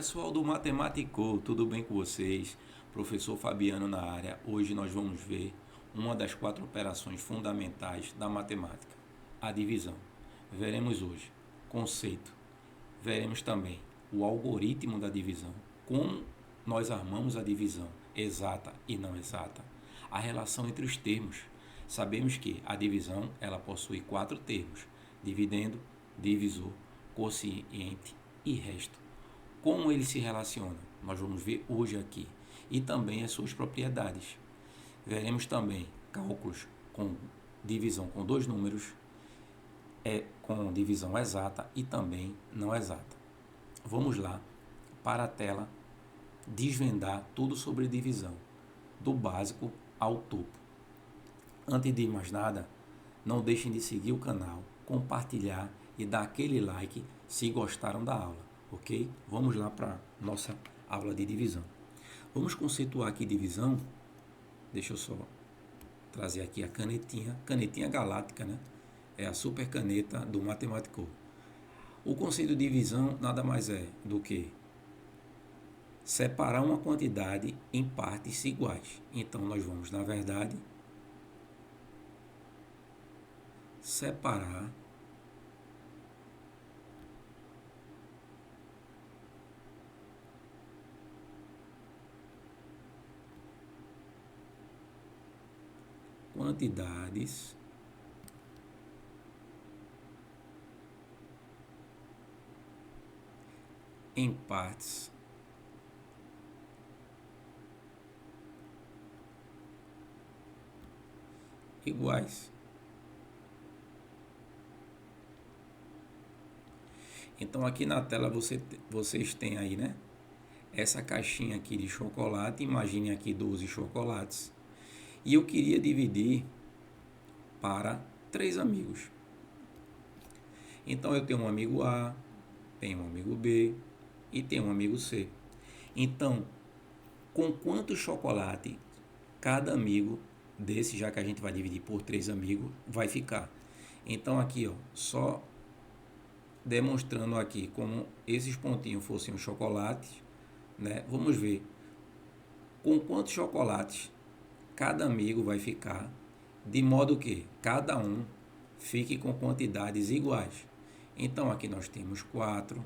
Pessoal do Matemático, tudo bem com vocês? Professor Fabiano na área. Hoje nós vamos ver uma das 4 operações fundamentais da matemática, a divisão. Veremos hoje conceito, veremos também o algoritmo da divisão, como nós armamos a divisão exata e não exata, a relação entre os termos. Sabemos que a divisão ela possui 4 termos: dividendo, divisor, quociente e resto. Como ele se relaciona? Nós vamos ver hoje aqui. E também as suas propriedades. Veremos também cálculos com divisão com 2 números, com divisão exata e também não exata. Vamos lá para a tela desvendar tudo sobre divisão, do básico ao topo. Antes de mais nada, não deixem de seguir o canal, compartilhar e dar aquele like se gostaram da aula, ok? Vamos lá para nossa aula de divisão. Vamos conceituar aqui divisão. Deixa eu só trazer aqui a canetinha galáctica, né? É a super caneta do Matemático. O conceito de divisão nada mais é do que separar uma quantidade em partes iguais. Então, nós vamos, na verdade, separar quantidades em partes iguais. Então aqui na tela vocês têm aí, né? Essa caixinha aqui de chocolate. Imagine aqui 12 chocolates. E eu queria dividir para 3 amigos. Então eu tenho um amigo A, tenho um amigo B e tenho um amigo C. Então, com quanto chocolate cada amigo desse, já que a gente vai dividir por 3 amigos, vai ficar? Então aqui, ó, só demonstrando aqui como esses pontinhos fossem os chocolates, né? Vamos ver com quantos chocolates cada amigo vai ficar, de modo que cada um fique com quantidades iguais. Então aqui nós temos 4,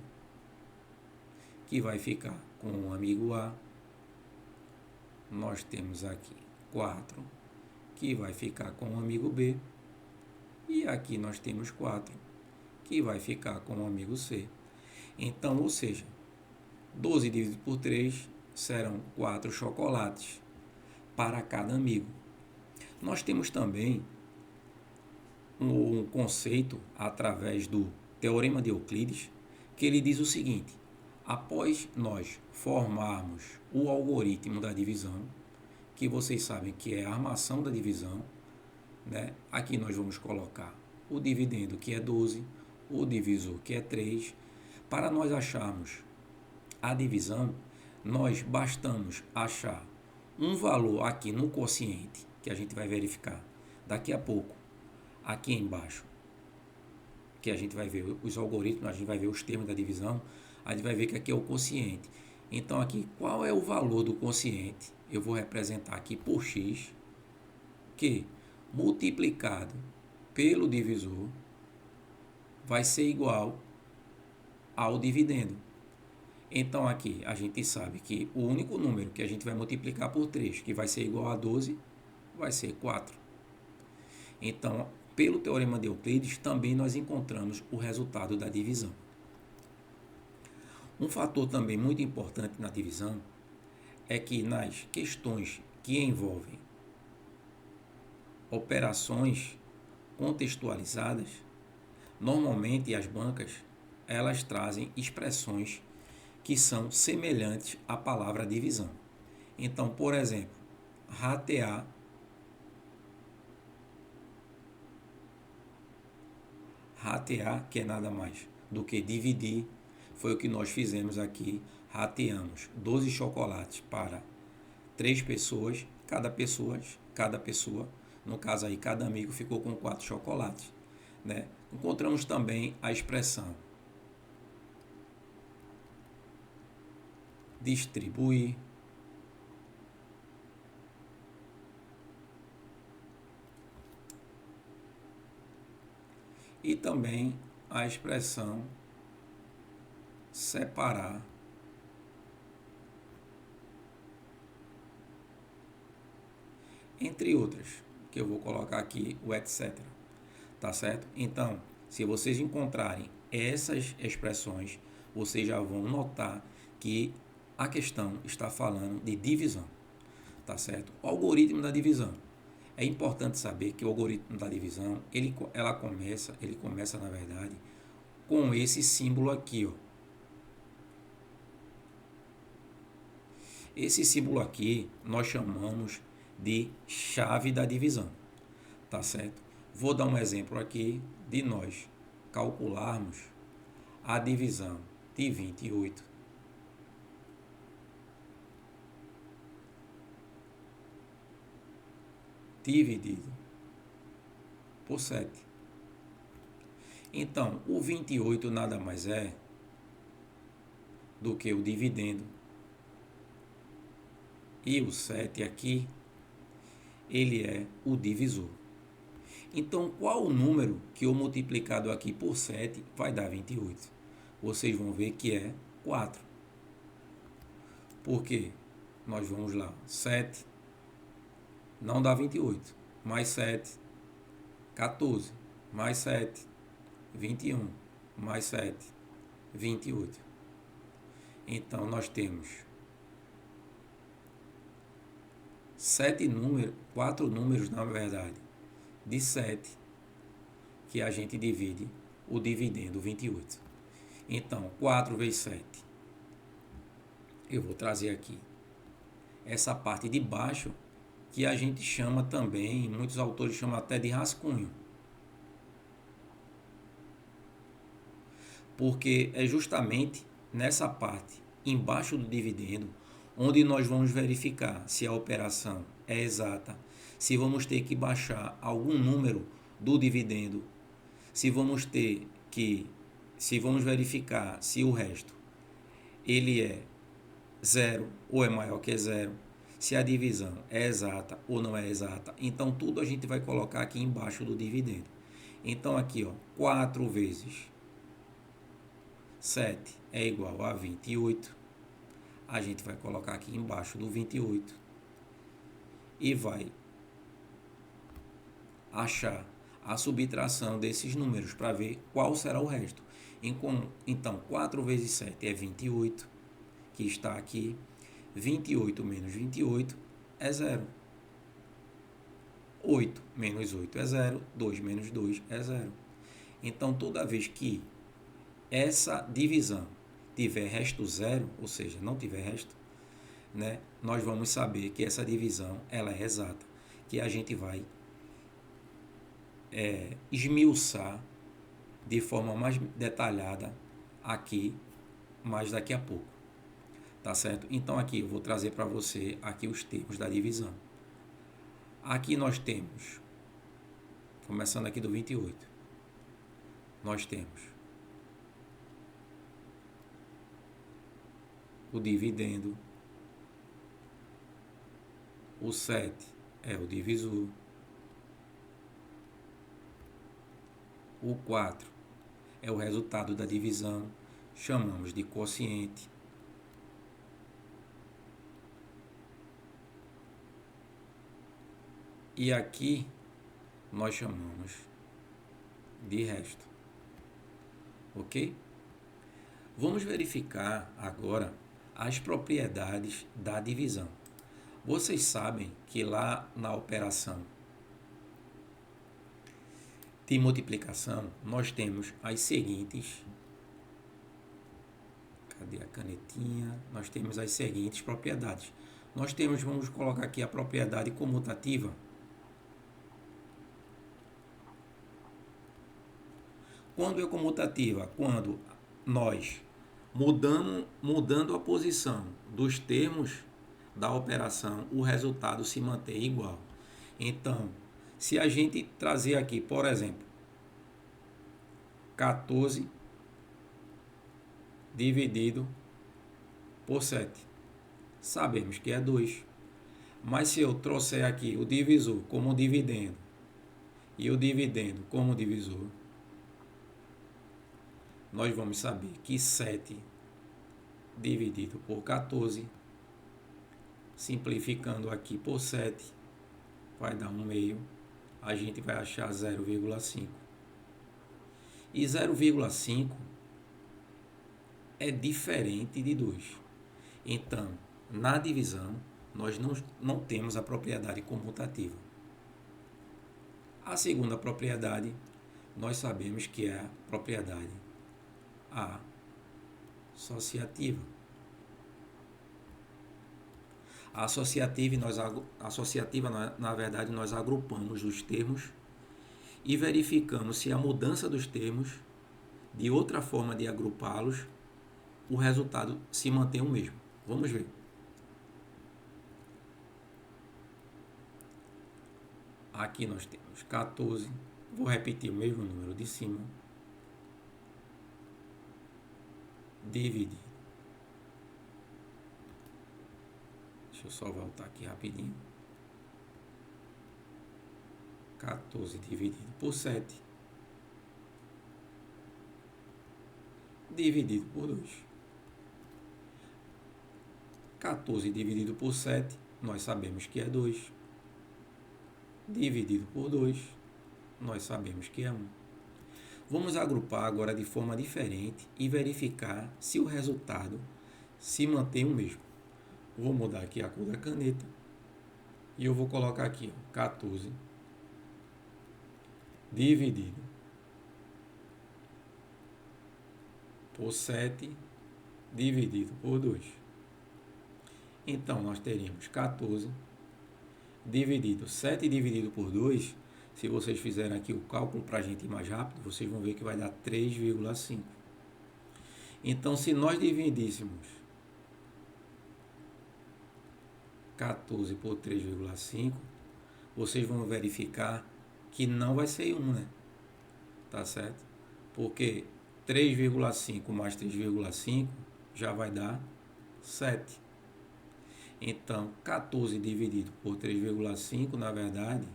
que vai ficar com o amigo A. Nós temos aqui 4, que vai ficar com o amigo B. E aqui nós temos 4, que vai ficar com o amigo C. Então, ou seja, 12 dividido por 3 serão 4 chocolates para cada amigo. Nós temos também um conceito através do Teorema de Euclides, que ele diz o seguinte: após nós formarmos o algoritmo da divisão, que vocês sabem que é a armação da divisão, né? Aqui nós vamos colocar o dividendo, que é 12, o divisor, que é 3. Para nós acharmos a divisão, nós bastamos achar um valor aqui no quociente, que a gente vai verificar daqui a pouco, aqui embaixo, que a gente vai ver os algoritmos, a gente vai ver os termos da divisão, a gente vai ver que aqui é o quociente. Então aqui, qual é o valor do quociente? Eu vou representar aqui por x, que multiplicado pelo divisor vai ser igual ao dividendo. Então aqui a gente sabe que o único número que a gente vai multiplicar por 3, que vai ser igual a 12, vai ser 4. Então, pelo Teorema de Euclides, também nós encontramos o resultado da divisão. Um fator também muito importante na divisão é que nas questões que envolvem operações contextualizadas, normalmente as bancas elas trazem expressões que são semelhantes à palavra divisão. Então, por exemplo, ratear, que é nada mais do que dividir, foi o que nós fizemos aqui. Rateamos 12 chocolates para 3 pessoas, cada pessoa, no caso aí, cada amigo ficou com 4 chocolates, né? Encontramos também a expressão distribuir, e também a expressão separar, entre outras, que eu vou colocar aqui o etc. Tá certo? Então, se vocês encontrarem essas expressões, vocês já vão notar que a questão está falando de divisão. Tá certo? O algoritmo da divisão. É importante saber que o algoritmo da divisão, ele começa na verdade com esse símbolo aqui, ó. Esse símbolo aqui nós chamamos de chave da divisão, tá certo? Vou dar um exemplo aqui de nós calcularmos a divisão de 28 dividido por 7. Então, o 28 nada mais é do que o dividendo. E o 7 aqui, ele é o divisor. Então, qual o número que eu multiplicado aqui por 7 vai dar 28? Vocês vão ver que é 4. Por quê? Nós vamos lá. 7 não dá 28. Mais 7, 14. Mais 7, 21. Mais 7, 28. Então, nós temos 4 números, na verdade, de 7, que a gente divide o dividendo 28. Então, 4 vezes 7. Eu vou trazer aqui essa parte de baixo, que a gente chama também, muitos autores chamam até de rascunho. Porque é justamente nessa parte, embaixo do dividendo, onde nós vamos verificar se a operação é exata, se vamos ter que baixar algum número do dividendo, se vamos verificar se o resto ele é zero ou é maior que zero, se a divisão é exata ou não é exata. Então tudo a gente vai colocar aqui embaixo do dividendo. Então aqui, ó, 4 vezes 7 é igual a 28. A gente vai colocar aqui embaixo do 28 e vai achar a subtração desses números para ver qual será o resto. Então, 4 vezes 7 é 28, que está aqui. 28 menos 28 é 0. 8 menos 8 é 0. 2 menos 2 é 0. Então, toda vez que essa divisão tiver resto zero, ou seja, não tiver resto, né, nós vamos saber que essa divisão ela é exata, que a gente vai esmiuçar de forma mais detalhada aqui, mais daqui a pouco, tá certo? Então aqui eu vou trazer para você aqui os termos da divisão. Aqui nós temos, começando aqui do 28, nós temos o dividendo, o 7 é o divisor, o 4 é o resultado da divisão, chamamos de quociente. E aqui nós chamamos de resto. Ok? Vamos verificar agora as propriedades da divisão. Vocês sabem que lá na operação de multiplicação nós temos as seguintes. Cadê a canetinha? Nós temos as seguintes propriedades. Nós temos, vamos colocar aqui a propriedade comutativa. Quando é comutativa? Quando nós mudando a posição dos termos da operação, o resultado se mantém igual. Então, se a gente trazer aqui, por exemplo, 14 dividido por 7. sabemos que é 2. Mas se eu trouxer aqui o divisor como dividendo e o dividendo como divisor, nós vamos saber que 7 dividido por 14, simplificando aqui por 7, vai dar 1/2. A gente vai achar 0,5. E 0,5 é diferente de 2. Então, na divisão, nós não temos a propriedade comutativa. A segunda propriedade, nós sabemos que é a propriedade associativa. A associativa, na verdade, nós agrupamos os termos e verificamos se a mudança dos termos, de outra forma de agrupá-los, o resultado se mantém o mesmo. Vamos ver. Aqui nós temos 14. Vou repetir o mesmo número de cima. Dividir. Deixa eu só voltar aqui rapidinho. 14 dividido por 7. Dividido por 2. 14 dividido por 7, nós sabemos que é 2. Dividido por 2, nós sabemos que é 1. Vamos agrupar agora de forma diferente e verificar se o resultado se mantém o mesmo. Vou mudar aqui a cor da caneta e eu vou colocar aqui 14 dividido por 7 dividido por 2. Então, nós teríamos 14 dividido, 7 dividido por 2, se vocês fizerem aqui o cálculo para a gente ir mais rápido, vocês vão ver que vai dar 3,5. Então, se nós dividíssemos 14 por 3,5, vocês vão verificar que não vai ser 1, né? Tá certo? Porque 3,5 mais 3,5 já vai dar 7. Então, 14 dividido por 3,5, na verdade,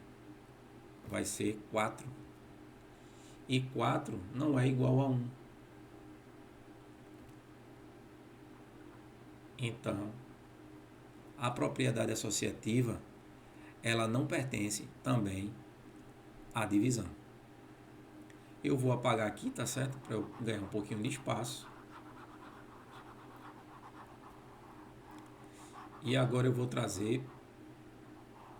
vai ser 4. E 4 não é igual a 1. Então, a propriedade associativa, ela não pertence também à divisão. Eu vou apagar aqui, tá certo? Para eu ganhar um pouquinho de espaço. E agora eu vou trazer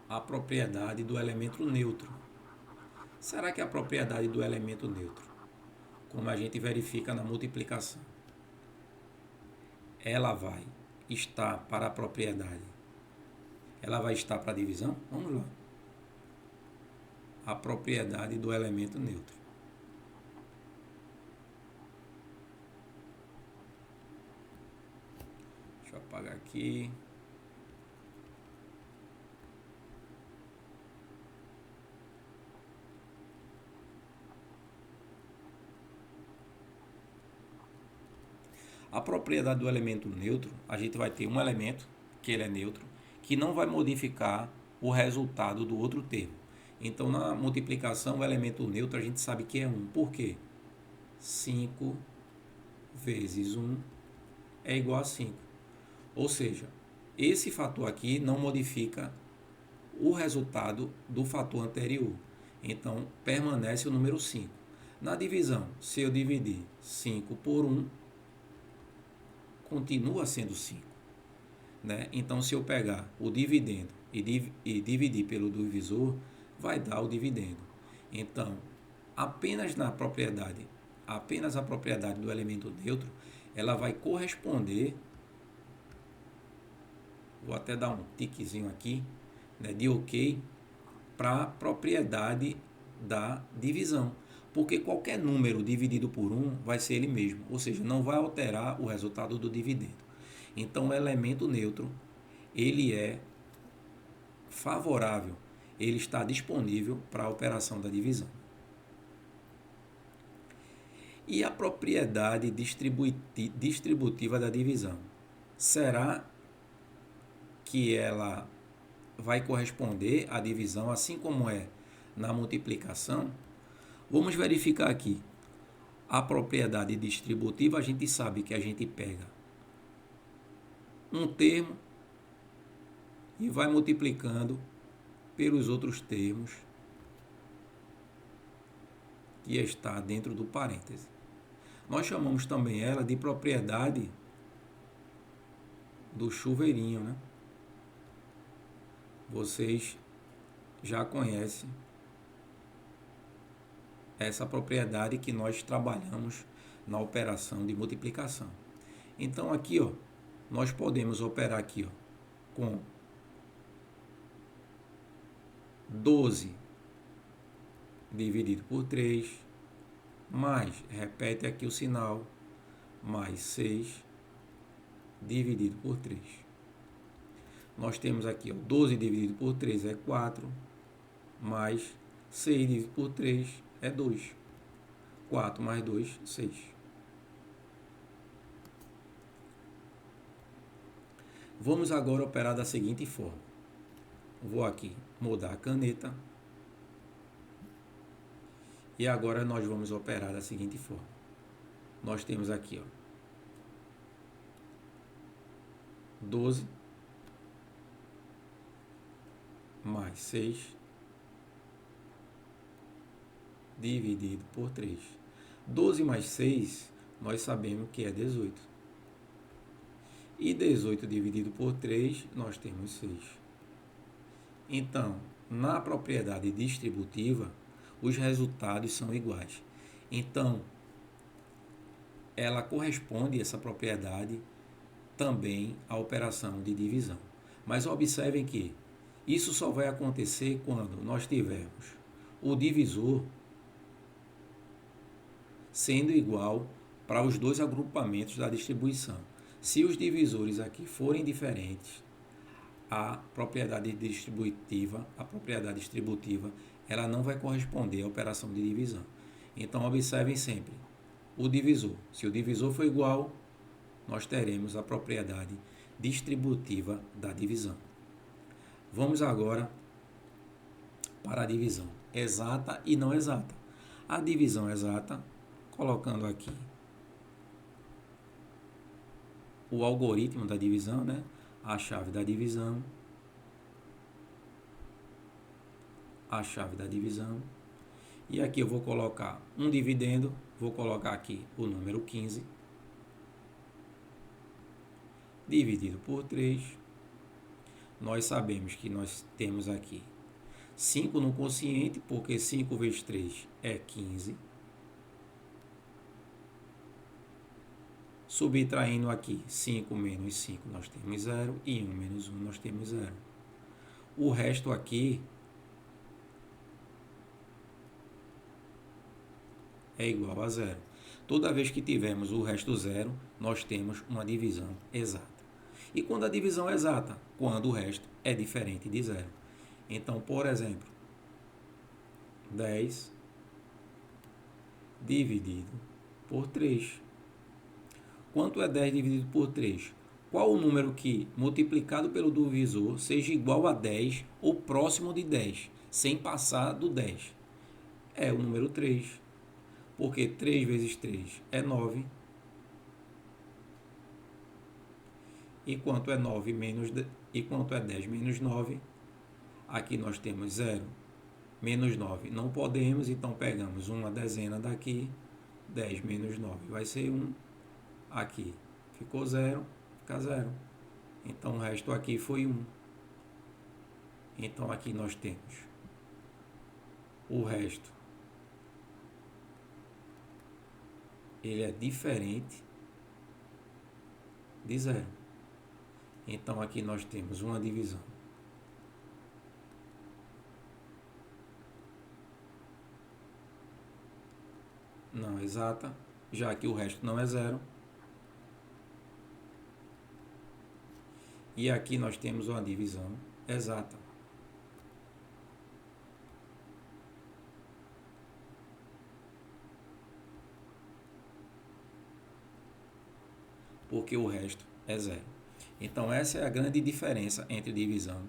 a propriedade do elemento neutro. Será que a propriedade do elemento neutro, como a gente verifica na multiplicação, ela vai estar para a propriedade? Ela vai estar para a divisão? Vamos lá. A propriedade do elemento neutro. Deixa eu apagar aqui. A propriedade do elemento neutro, a gente vai ter um elemento, que ele é neutro, que não vai modificar o resultado do outro termo. Então, na multiplicação, o elemento neutro a gente sabe que é 1. Por quê? 5 vezes 1 é igual a 5. Ou seja, esse fator aqui não modifica o resultado do fator anterior. Então, permanece o número 5. Na divisão, se eu dividir 5 por 1, continua sendo 5. Né? Então, se eu pegar o dividendo e dividir pelo divisor, vai dar o dividendo. Então, apenas a propriedade do elemento neutro, ela vai corresponder, vou até dar um tiquezinho aqui, né, de OK, para a propriedade da divisão. Porque qualquer número dividido por 1 vai ser ele mesmo, ou seja, não vai alterar o resultado do dividendo. Então, o elemento neutro, ele é favorável, ele está disponível para a operação da divisão. E a propriedade distributiva da divisão? Será que ela vai corresponder à divisão, assim como é na multiplicação, vamos verificar aqui. A propriedade distributiva, a gente sabe que a gente pega um termo e vai multiplicando pelos outros termos que está dentro do parêntese. Nós chamamos também ela de propriedade do chuveirinho, né? Vocês já conhecem essa propriedade que nós trabalhamos na operação de multiplicação. Então aqui, ó, nós podemos operar aqui, ó, com 12 dividido por 3, mais, repete aqui o sinal, mais 6 dividido por 3. Nós temos aqui, ó, 12 dividido por 3 é 4, mais 6 dividido por 3 é 2. 4 mais 2, 6. Vamos agora operar da seguinte forma. Vou aqui mudar a caneta. E agora nós vamos operar da seguinte forma. Nós temos aqui, ó, 12 mais 6 dividido por 3. 12 mais 6, nós sabemos que é 18. E 18 dividido por 3, nós temos 6. Então, na propriedade distributiva, os resultados são iguais. Então, ela corresponde, essa propriedade, também à operação de divisão. Mas observem que isso só vai acontecer quando nós tivermos o divisor sendo igual para os dois agrupamentos da distribuição. Se os divisores aqui forem diferentes, a propriedade distributiva, ela não vai corresponder à operação de divisão. Então, observem sempre o divisor. Se o divisor for igual, nós teremos a propriedade distributiva da divisão. Vamos agora para a divisão exata e não exata. A divisão exata, colocando aqui o algoritmo da divisão, né? A chave da divisão, e aqui eu vou colocar um dividendo, vou colocar aqui o número 15, dividido por 3, nós sabemos que nós temos aqui 5 no quociente, porque 5 vezes 3 é 15, subtraindo aqui 5 menos 5 nós temos 0, e 1 menos 1 nós temos 0. O resto aqui é igual a 0. Toda vez que tivermos o resto 0, nós temos uma divisão exata. E quando a divisão é exata? Quando o resto é diferente de 0. Então, por exemplo, 10 dividido por 3. Quanto é 10 dividido por 3? Qual o número que, multiplicado pelo divisor, seja igual a 10 ou próximo de 10, sem passar do 10? É o número 3. Porque 3 vezes 3 é 9. E quanto é 9 menos e quanto é 10 menos 9? Aqui nós temos 0 menos 9. Não podemos, então pegamos uma dezena daqui. 10 menos 9 vai ser 1. Aqui ficou 0, fica 0. Então o resto aqui foi 1. Então aqui nós temos o resto. Ele é diferente de 0. Então aqui nós temos uma divisão não exata, já que o resto não é 0. E aqui nós temos uma divisão exata. Porque o resto é 0. Então, essa é a grande diferença entre divisão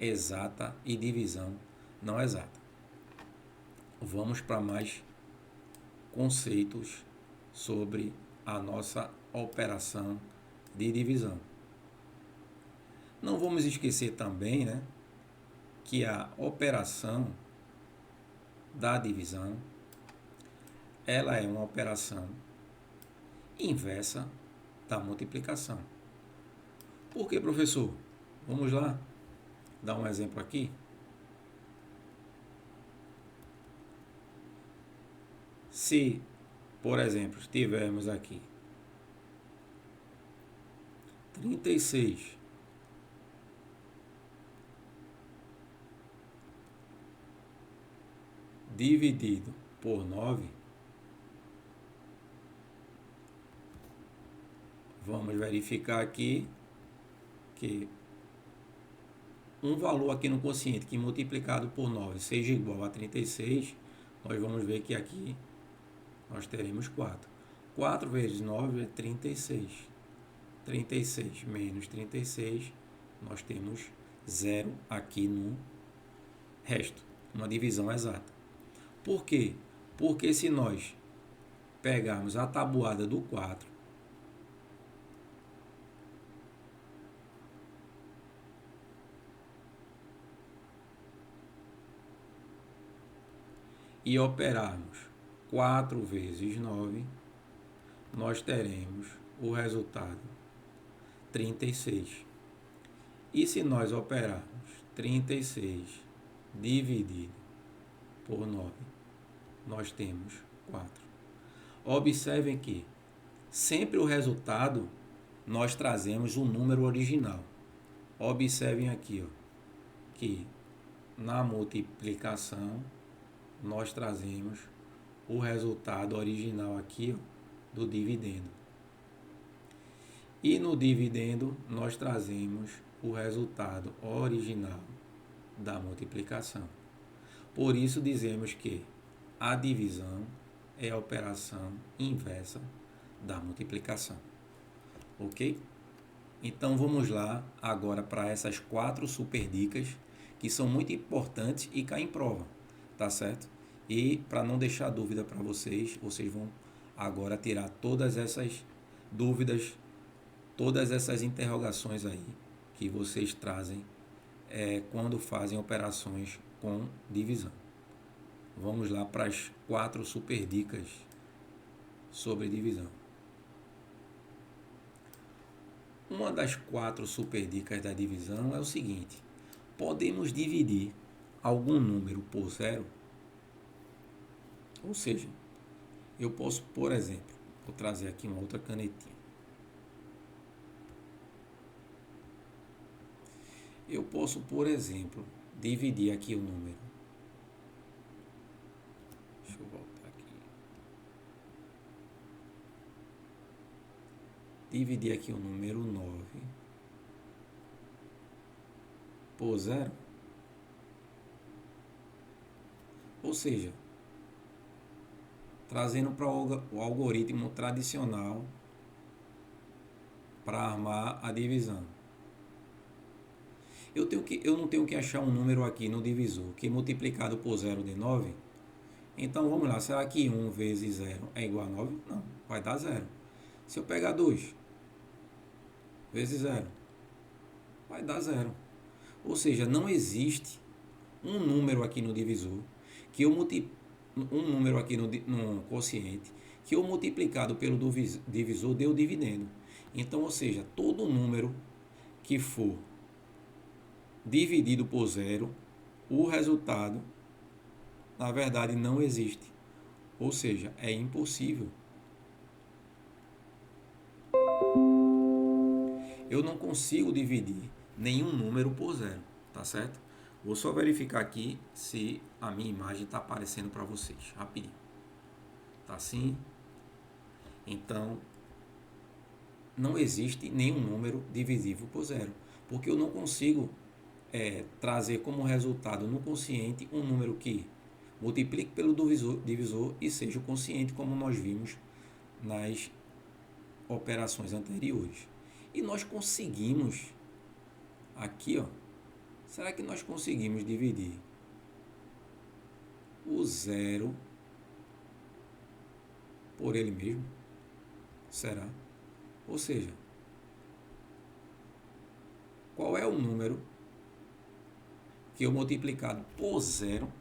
exata e divisão não exata. Vamos para mais conceitos sobre a nossa operação de divisão. Não vamos esquecer também, né, que a operação da divisão ela é uma operação inversa da multiplicação. Por que, professor? Vamos lá dar um exemplo aqui. Se, por exemplo, tivermos aqui 36 dividido por 9, vamos verificar aqui que um valor aqui no quociente que multiplicado por 9 seja igual a 36, nós vamos ver que aqui nós teremos 4. 4 vezes 9 é 36. 36 menos 36, nós temos 0 aqui no resto, uma divisão exata. Por quê? Porque se nós pegarmos a tabuada do 4, e operarmos 4 vezes 9, nós teremos o resultado 36. E se nós operarmos 36 dividido por 9, nós temos 4. Observem que sempre o resultado nós trazemos o número original. Observem aqui, ó, que na multiplicação nós trazemos o resultado original aqui, ó, do dividendo. E no dividendo nós trazemos o resultado original da multiplicação. Por isso dizemos que a divisão é a operação inversa da multiplicação. Ok? Então vamos lá agora para essas 4 super dicas que são muito importantes e caem em prova, tá certo? E para não deixar dúvida para vocês, vocês vão agora tirar todas essas dúvidas, todas essas interrogações aí que vocês trazem quando fazem operações com divisão. Vamos lá para as 4 super dicas sobre divisão. Uma das 4 super dicas da divisão é o seguinte: podemos dividir algum número por zero? Ou seja, eu posso, por exemplo, vou trazer aqui uma outra canetinha. Eu posso, por exemplo, dividir aqui o número. Deixa eu voltar aqui. Dividir aqui o número 9 por 0. Ou seja, trazendo para o algoritmo tradicional para armar a divisão. Eu não tenho que achar um número aqui no divisor que multiplicado por 0 dê 9. Então vamos lá, será que 1 vezes 0 é igual a 9? Não, vai dar 0. Se eu pegar 2 vezes 0, vai dar 0. Ou seja, não existe um número aqui no divisor que eu um número aqui no quociente que eu multiplicado pelo divisor dê o dividendo. Então, ou seja, todo número que for dividido por 0, o resultado na verdade não existe. Ou seja, é impossível. Eu não consigo dividir nenhum número por 0, tá certo? Vou só verificar aqui se a minha imagem está aparecendo para vocês, rapidinho. Tá assim? Então, não existe nenhum número divisível por 0, porque eu não consigo trazer como resultado no quociente um número que multiplique pelo divisor e seja o quociente, como nós vimos nas operações anteriores. E nós conseguimos, aqui, ó, será que nós conseguimos dividir o zero por ele mesmo? Será? Ou seja, qual é o número que eu multiplicado por zero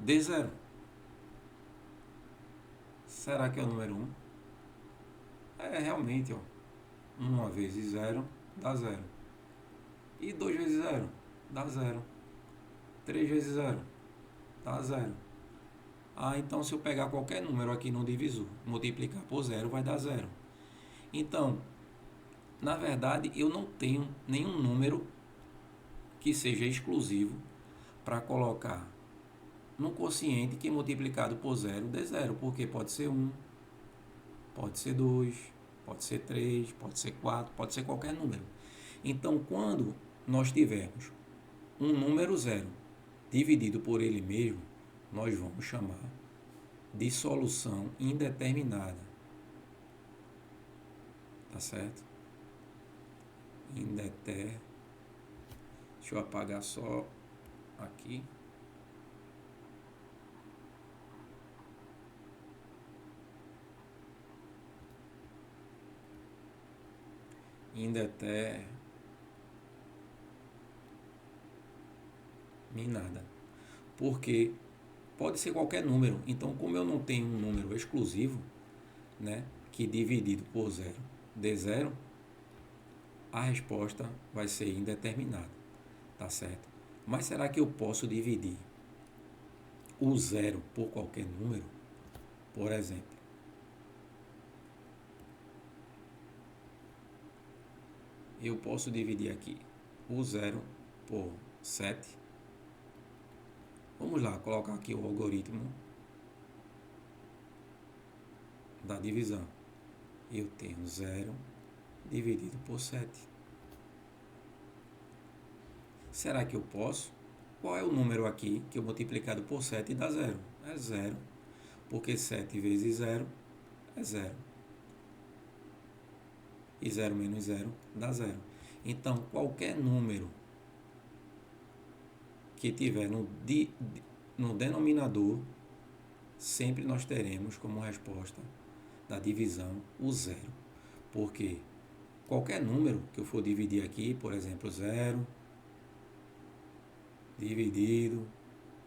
dê zero? Será que é o número 1? É, realmente, ó. 1 vezes 0 dá 0. E 2 vezes 0 dá 0. 3 vezes 0 dá 0. Ah, então se eu pegar qualquer número aqui no divisor, multiplicar por 0, vai dar 0. Então, na verdade, eu não tenho nenhum número que seja exclusivo para colocar no quociente que multiplicado por 0 dê 0, porque pode ser 1, pode ser 2, pode ser 3, pode ser 4, pode ser qualquer número. Então, quando nós tivermos um número 0 dividido por ele mesmo, nós vamos chamar de solução indeterminada. Tá certo? Deixa eu apagar só aqui. Indeterminada. Porque pode ser qualquer número. Então, como eu não tenho um número exclusivo, né, que dividido por 0 dê 0, a resposta vai ser indeterminada. Tá certo? Mas será que eu posso dividir o 0 por qualquer número? Por exemplo, eu posso dividir aqui o 0 por 7. Vamos lá, colocar aqui o algoritmo da divisão. Eu tenho 0 dividido por 7. Será que eu posso? Qual é o número aqui que eu multiplicado por 7 dá 0? É 0, porque 7 vezes 0 é 0. E 0 menos 0 dá 0. Então, qualquer número que tiver no denominador, sempre nós teremos como resposta da divisão o 0. Porque qualquer número que eu for dividir aqui, por exemplo, 0 dividido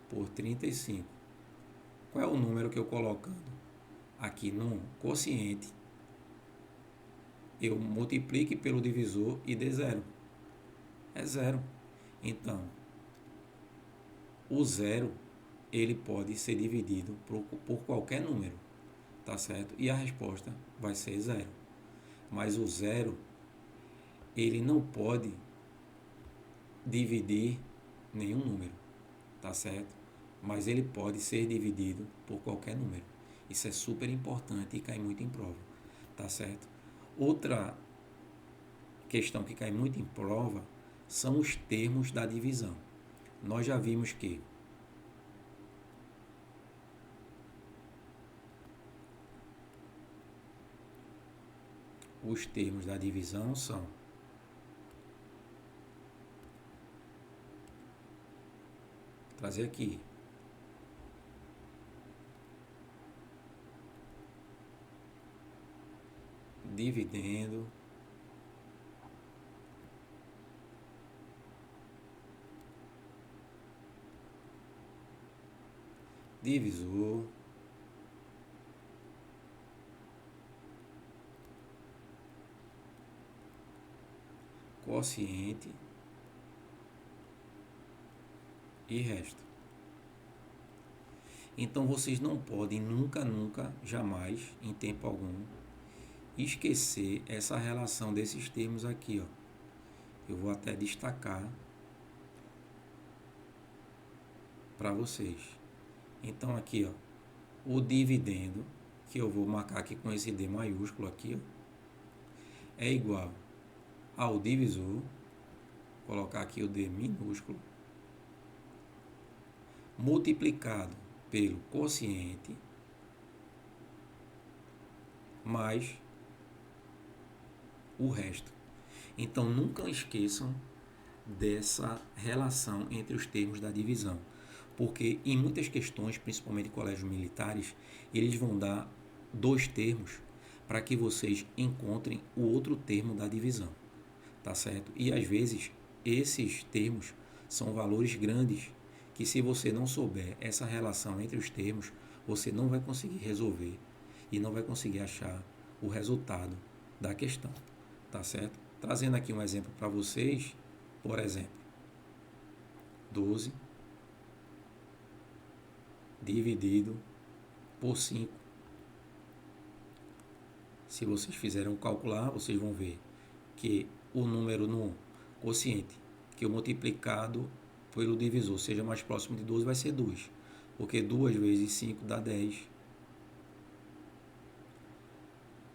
por 35. Qual é o número que eu colocando aqui no quociente, eu multiplique pelo divisor e dê 0? É 0. Então, o 0, ele pode ser dividido por qualquer número, tá certo? E a resposta vai ser 0. Mas o 0, ele não pode dividir nenhum número, tá certo? Mas ele pode ser dividido por qualquer número. Isso é super importante e cai muito em prova, tá certo? Outra questão que cai muito em prova são os termos da divisão. Nós já vimos que os termos da divisão são trazer aqui dividendo, divisor, quociente e resto. Então vocês não podem nunca, jamais, em tempo algum, esquecer essa relação desses termos aqui, ó. Eu vou até destacar para vocês. Então aqui, ó, o dividendo, que eu vou marcar aqui com esse D maiúsculo aqui, ó, é igual ao divisor, colocar aqui o D minúsculo, multiplicado pelo quociente, mais o resto. Então, nunca esqueçam dessa relação entre os termos da divisão, porque em muitas questões, principalmente colégios militares, eles vão dar dois termos para que vocês encontrem o outro termo da divisão, tá certo? E às vezes esses termos são valores grandes que, se você não souber essa relação entre os termos, você não vai conseguir resolver e não vai conseguir achar o resultado da questão, tá certo? Trazendo aqui um exemplo para vocês, por exemplo, 12 dividido por 5. Se vocês fizerem um calcular, vocês vão ver que o número no quociente, que o multiplicado pelo divisor seja mais próximo de 12, vai ser 2. Porque 2 vezes 5 dá 10.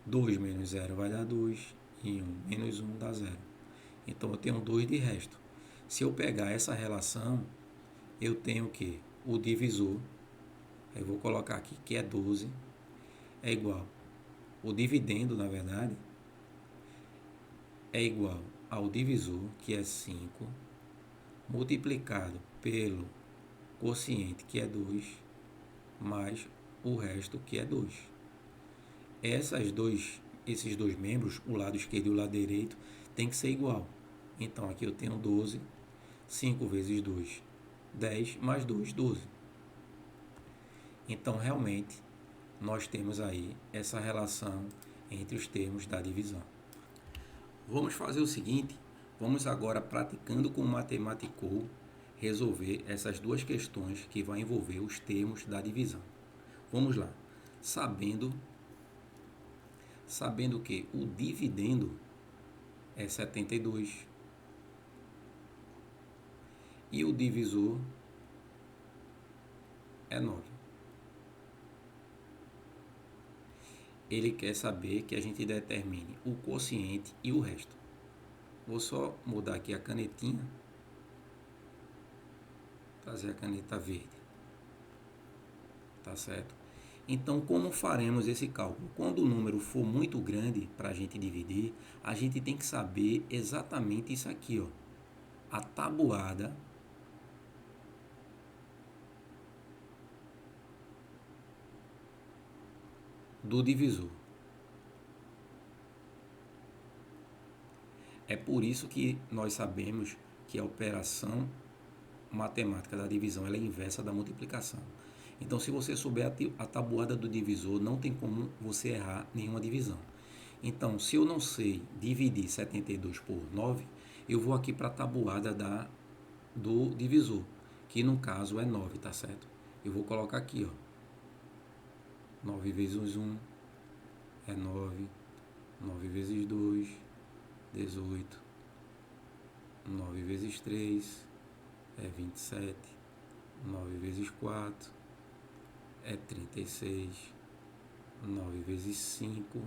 2 menos 0 vai dar 2. E 1 menos 1 dá 0. Então eu tenho 2 de resto. Se eu pegar essa relação, eu tenho que o divisor, eu vou colocar aqui que é 12, é igual. O dividendo, na verdade, é igual ao divisor, que é 5, multiplicado pelo quociente, que é 2, mais o resto, que é 2. Esses dois membros, o lado esquerdo e o lado direito, tem que ser igual. Então aqui eu tenho 12, 5 vezes 2, 10, mais 2, 12. Então realmente nós temos aí essa relação entre os termos da divisão. Vamos fazer o seguinte, vamos agora, praticando com o Matematicou, resolver essas duas questões que vão envolver os termos da divisão. Vamos lá. Sabendo que o dividendo é 72 e o divisor é 9. Ele quer saber que a gente determine o quociente e o resto. Vou só mudar aqui a canetinha, trazer a caneta verde, tá certo? Então, como faremos esse cálculo? Quando o número for muito grande para a gente dividir, a gente tem que saber exatamente isso aqui, ó, a tabuada do divisor. É por isso que nós sabemos que a operação matemática da divisão ela é inversa da multiplicação. Então, se você souber a tabuada do divisor, não tem como você errar nenhuma divisão. Então, se eu não sei dividir 72 por 9, eu vou aqui para a tabuada do divisor, que no caso é 9, tá certo? Eu vou colocar aqui, ó, 9 vezes 1 é 9, 9 vezes 2, 18, 9 vezes 3 é 27, 9 vezes 4 é 36, 9 vezes 5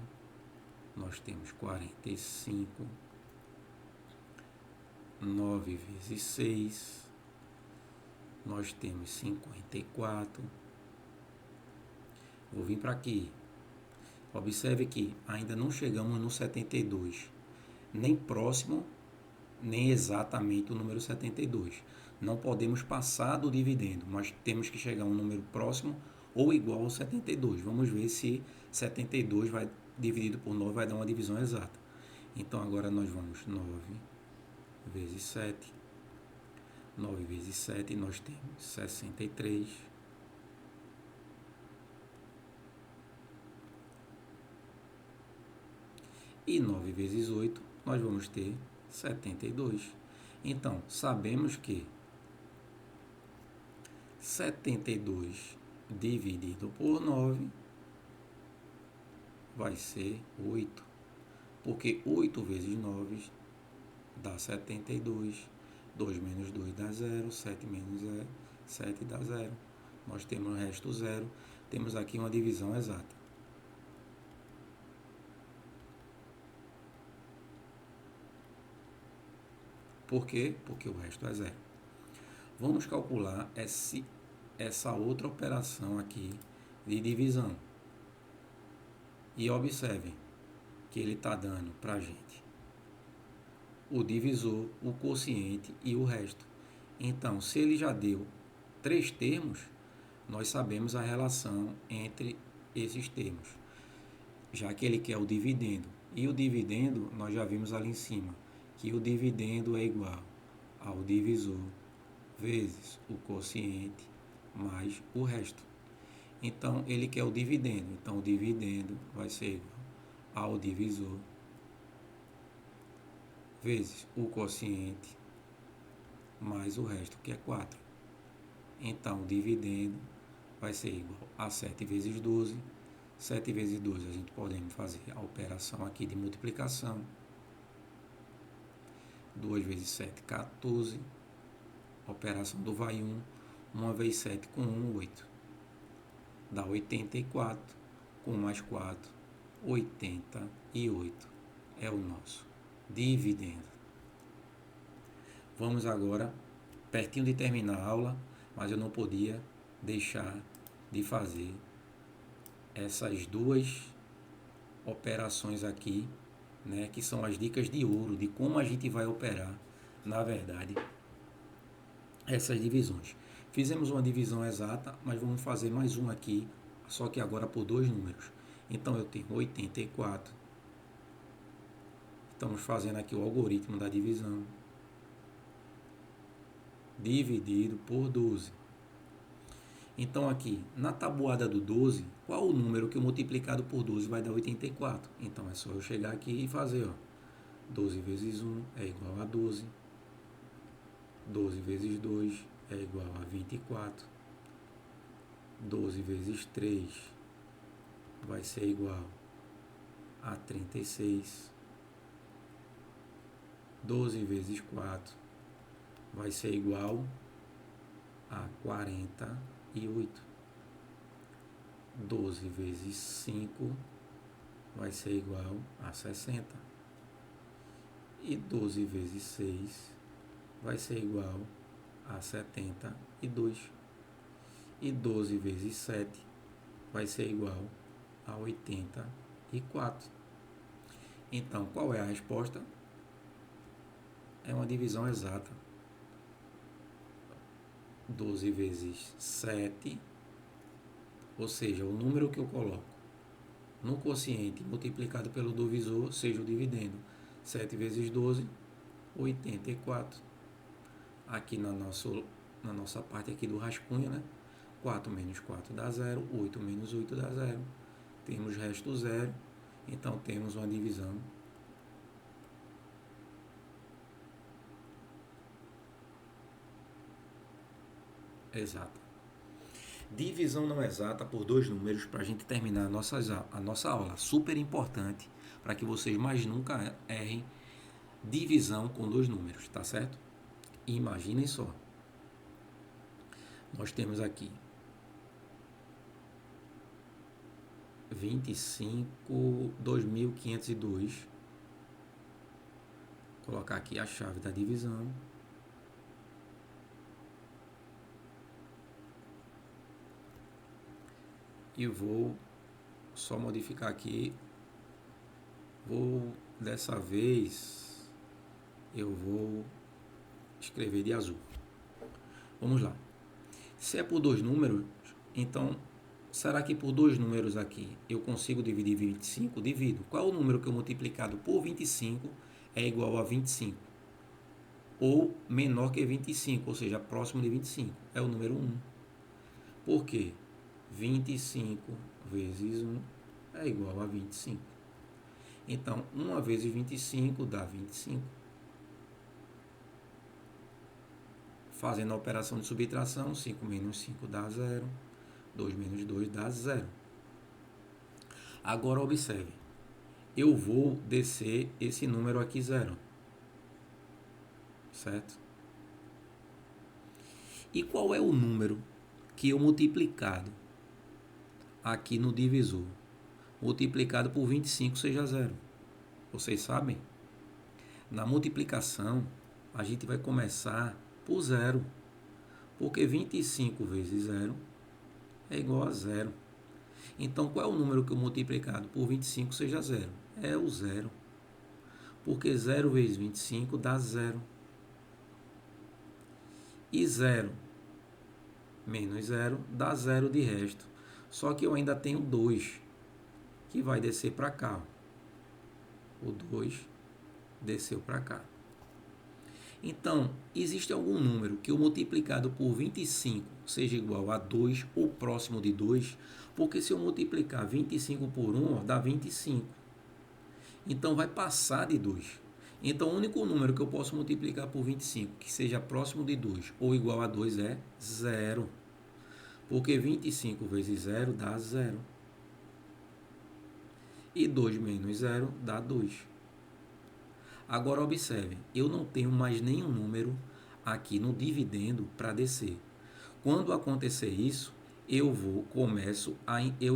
nós temos 45, 9 vezes 6 nós temos 54. Vou vir para aqui. Observe que ainda não chegamos no 72, nem próximo, nem exatamente o número 72. Não podemos passar do dividendo, mas temos que chegar a um número próximo ou igual ao 72. Vamos ver se 72 dividido por 9 vai dar uma divisão exata. Então agora nós vamos 9 vezes 7. 9 vezes 7 nós temos 63. E 9 vezes 8 nós vamos ter 72. Então, sabemos que 72 dividido por 9 vai ser 8. Porque 8 vezes 9 dá 72. 2 menos 2 dá 0. 7 menos 7 dá 0. Nós temos o resto 0. Temos aqui uma divisão exata. Por quê? Porque o resto é 0. Vamos calcular essa outra operação aqui de divisão. E observem que ele está dando para a gente o divisor, o quociente e o resto. Então, se ele já deu 3 termos, nós sabemos a relação entre esses termos, já que ele quer o dividendo. E o dividendo, nós já vimos ali em cima, que o dividendo é igual ao divisor vezes o quociente mais o resto. Então, ele quer o dividendo. Então, o dividendo vai ser igual ao divisor vezes o quociente mais o resto, que é 4. Então, o dividendo vai ser igual a 7 vezes 12. 7 vezes 12, a gente pode fazer a operação aqui de multiplicação. 2 vezes 7, 14. Operação do vai 1. 1 vezes 7 com 1, 8. Dá 84. Com mais 4, 88. É o nosso dividendo. Vamos agora, pertinho de terminar a aula, mas eu não podia deixar de fazer essas duas operações aqui, né, que são as dicas de ouro de como a gente vai operar, na verdade, essas divisões. Fizemos uma divisão exata, mas vamos fazer mais uma aqui, só que agora por 2 números. Então eu tenho 84. Estamos fazendo aqui o algoritmo da divisão. Dividido por 12. Então aqui, na tabuada do 12, qual o número que eu multiplicado por 12 vai dar 84? Então é só eu chegar aqui e fazer, ó. 12 vezes 1 é igual a 12. 12 vezes 2 é igual a 24. 12 vezes 3 vai ser igual a 36. 12 vezes 4 vai ser igual a 48. 12 vezes 5 vai ser igual a 60. E 12 vezes 6 vai ser igual a 72. E 12 vezes 7 vai ser igual a 84. Então, qual é a resposta? É uma divisão exata. 12 vezes 7, ou seja, o número que eu coloco no quociente multiplicado pelo divisor, seja o dividendo. 7 vezes 12, 84. Aqui na nossa parte aqui do rascunho, né? 4 menos 4 dá 0, 8 menos 8 dá 0. Temos resto 0, então temos uma divisão exata. Divisão não exata por 2 números para a gente terminar a nossa aula. Super importante para que vocês mais nunca errem divisão com 2 números, tá certo? E imaginem só. Nós temos aqui 25.2502. Vou colocar aqui a chave da divisão. E vou só modificar aqui. Dessa vez eu vou escrever de azul. Vamos lá. Se é por 2 números, então será que por 2 números aqui eu consigo dividir 25? Divido. Qual é o número que eu multiplicado por 25 é igual a 25? Ou menor que 25, ou seja, próximo de 25. É o número 1. Por quê? 25 vezes 1 é igual a 25. Então, 1 vezes 25 dá 25. Fazendo a operação de subtração, 5 menos 5 dá 0. 2 menos 2 dá 0. Agora, observe. Eu vou descer esse número aqui 0. Certo? E qual é o número que eu multiplicado aqui no divisor, multiplicado por 25 seja 0? Vocês sabem? Na multiplicação, a gente vai começar por 0, porque 25 vezes 0 é igual a 0. Então, qual é o número que eu multiplicado por 25 seja 0? É o 0. Porque 0 vezes 25 dá 0. E 0 menos 0 dá 0 de resto. Só que eu ainda tenho 2, que vai descer para cá. O 2 desceu para cá. Então, existe algum número que eu multiplicado por 25 seja igual a 2 ou próximo de 2? Porque se eu multiplicar 25 por 1, dá 25. Então, vai passar de 2. Então, o único número que eu posso multiplicar por 25 que seja próximo de 2 ou igual a 2 é 0. Porque 25 vezes 0 dá 0. E 2 menos 0 dá 2. Agora observe, eu não tenho mais nenhum número aqui no dividendo para descer. Quando acontecer isso, eu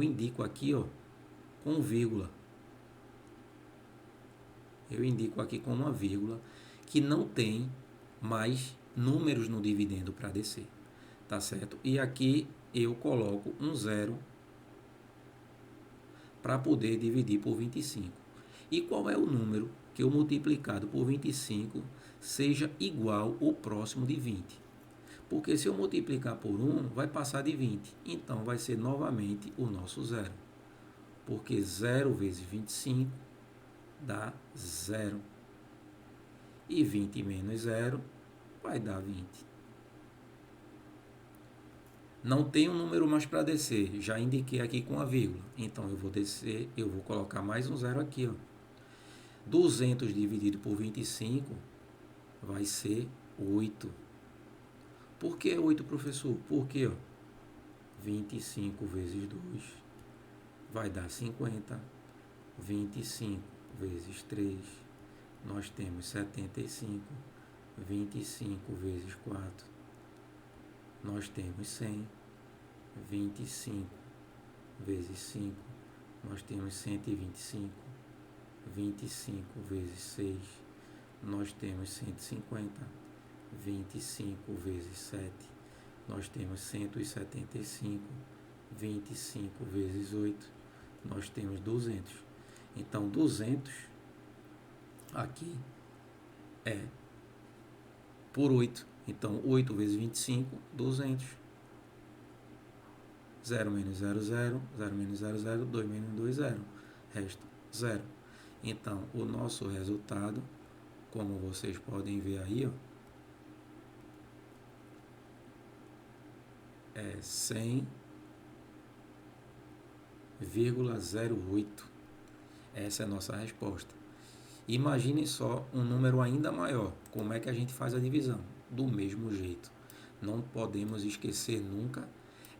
indico aqui, ó, com vírgula. Eu indico aqui com uma vírgula que não tem mais números no dividendo para descer, tá certo? E aqui eu coloco um 0 para poder dividir por 25. E qual é o número que eu multiplicado por 25 seja igual ou próximo de 20? Porque se eu multiplicar por 1, vai passar de 20. Então, vai ser novamente o nosso 0. Porque 0 vezes 25 dá 0. E 20 menos 0 vai dar 20. Não tem um número mais para descer. Já indiquei aqui com a vírgula. Então, eu vou descer, eu vou colocar mais um 0 aqui, ó. 200 dividido por 25 vai ser 8. Por que 8, professor? Porque, ó, 25 vezes 2 vai dar 50. 25 vezes 3, nós temos 75. 25 vezes 4, nós temos 100. 25 vezes 5, nós temos 125. 25 vezes 6, nós temos 150. 25 vezes 7, nós temos 175. 25 vezes 8, nós temos 200. Então, 200 aqui é por 8. Então, 8 vezes 25, 200. 0 menos 0, 0. 0 menos 0, 0. 2 menos 2, 0. Resta 0. Então, o nosso resultado, como vocês podem ver aí, ó, é 100,08. Essa é a nossa resposta. Imagine só um número ainda maior. Como é que a gente faz a divisão? Do mesmo jeito. Não podemos esquecer nunca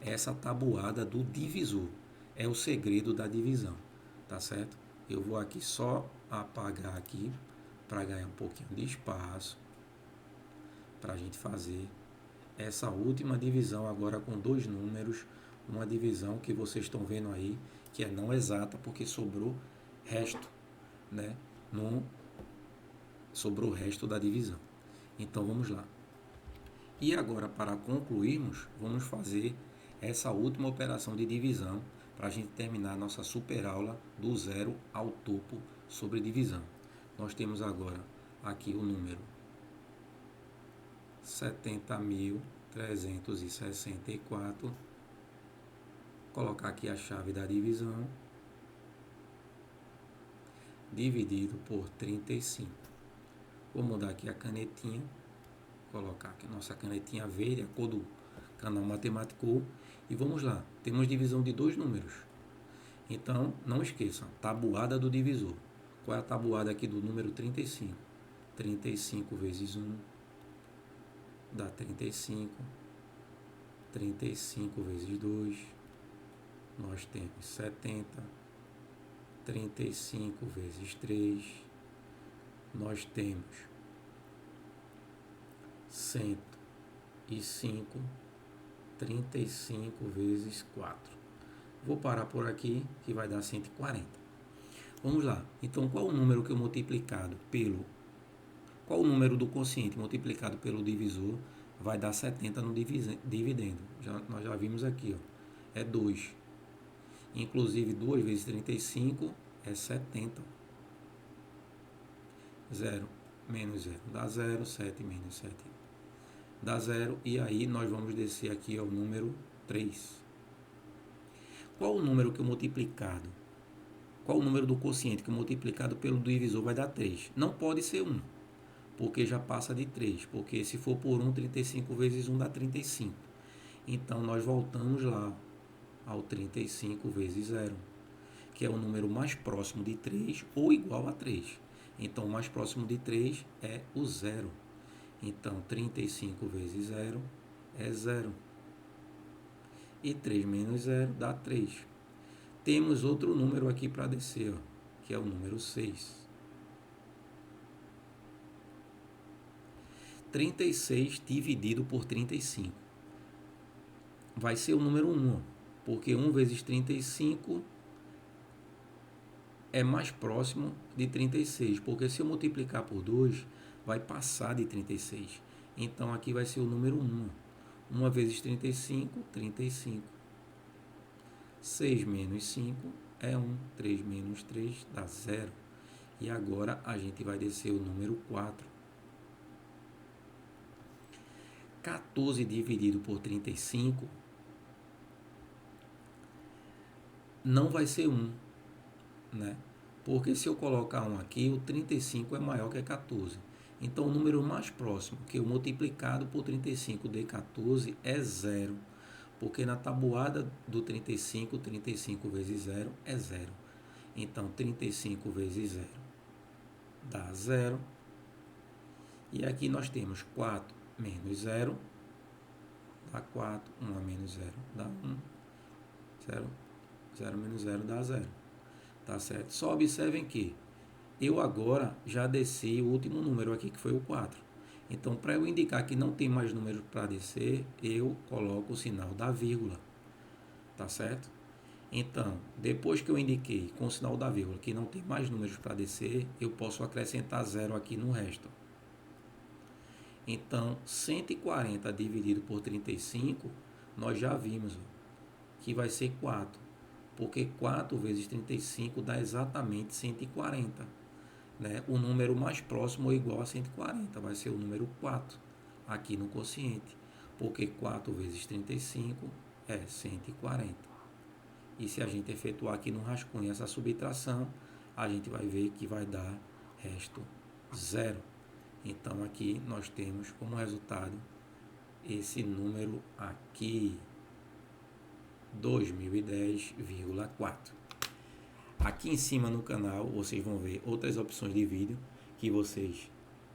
essa tabuada do divisor. É o segredo da divisão, tá certo? Eu vou aqui só apagar aqui para ganhar um pouquinho de espaço para a gente fazer essa última divisão agora com dois números, uma divisão que vocês estão vendo aí que é não exata porque sobrou resto, né? Sobrou o resto da divisão. Então vamos lá. E agora, para concluirmos, vamos fazer essa última operação de divisão para a gente terminar a nossa super aula do zero ao topo sobre divisão. Nós temos agora aqui o número 70.364. Colocar aqui a chave da divisão. Dividido por 35. Vou mudar aqui a canetinha. Colocar aqui a nossa canetinha verde, a cor do canal Matemático. E vamos lá. Temos divisão de dois números. Então, não esqueçam, tabuada do divisor. Qual é a tabuada aqui do número 35? 35 vezes 1 dá 35. 35 vezes 2, nós temos 70. 35 vezes 3, nós temos 105. 35 vezes 4. Vou parar por aqui, que vai dar 140. Vamos lá. Então, qual o número que eu multiplicado pelo... Qual o número do quociente multiplicado pelo divisor vai dar 70 no dividendo? Nós já vimos aqui, ó. É 2. Inclusive, 2 vezes 35 é 70. 0 menos 0 dá 0, 7 menos 7 dá 0, e aí nós vamos descer aqui ao número 3. Qual o número que o multiplicado? Qual o número do quociente que multiplicado pelo divisor vai dar 3? Não pode ser 1, porque já passa de 3, porque se for por 1, 35 vezes 1 dá 35. Então, nós voltamos lá ao 35 vezes 0, que é o número mais próximo de 3 ou igual a 3. Então, o mais próximo de 3 é o 0. Então, 35 vezes 0 é 0. E 3 menos 0 dá 3. Temos outro número aqui para descer, ó, que é o número 6. 36 dividido por 35 vai ser o número 1, ó, porque 1 vezes 35 é mais próximo de 36, porque se eu multiplicar por 2, vai passar de 36. Então, aqui vai ser o número 1. 1 vezes 35, 35. 6 menos 5 é 1. 3 menos 3 dá 0. E agora a gente vai descer o número 4. 14 dividido por 35 não vai ser 1, né? Porque se eu colocar 1 aqui, o 35 é maior que 14. Então, o número mais próximo que eu multiplicado por 35 de 14 é 0. Porque na tabuada do 35, 35 vezes 0 é 0. Então, 35 vezes 0 dá 0. E aqui nós temos 4 menos 0 dá 4. 1 a menos 0 dá 1. 0, 0 menos 0 dá 0. Tá certo? Só observem que eu agora já desci o último número aqui, que foi o 4. Então, para eu indicar que não tem mais números para descer, eu coloco o sinal da vírgula. Tá certo? Então, depois que eu indiquei com o sinal da vírgula que não tem mais números para descer, eu posso acrescentar 0 aqui no resto. Então, 140 dividido por 35, nós já vimos, ó, que vai ser 4. Porque 4 vezes 35 dá exatamente 140. Né? O número mais próximo ou igual a 140 vai ser o número 4 aqui no quociente. Porque 4 vezes 35 é 140. E se a gente efetuar aqui no rascunho essa subtração, a gente vai ver que vai dar resto 0. Então, aqui nós temos como resultado esse número aqui, 2010,4. Aqui em cima no canal vocês vão ver outras opções de vídeo que vocês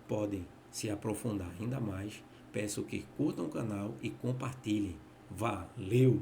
podem se aprofundar ainda mais. Peço que curtam o canal e compartilhem. Valeu!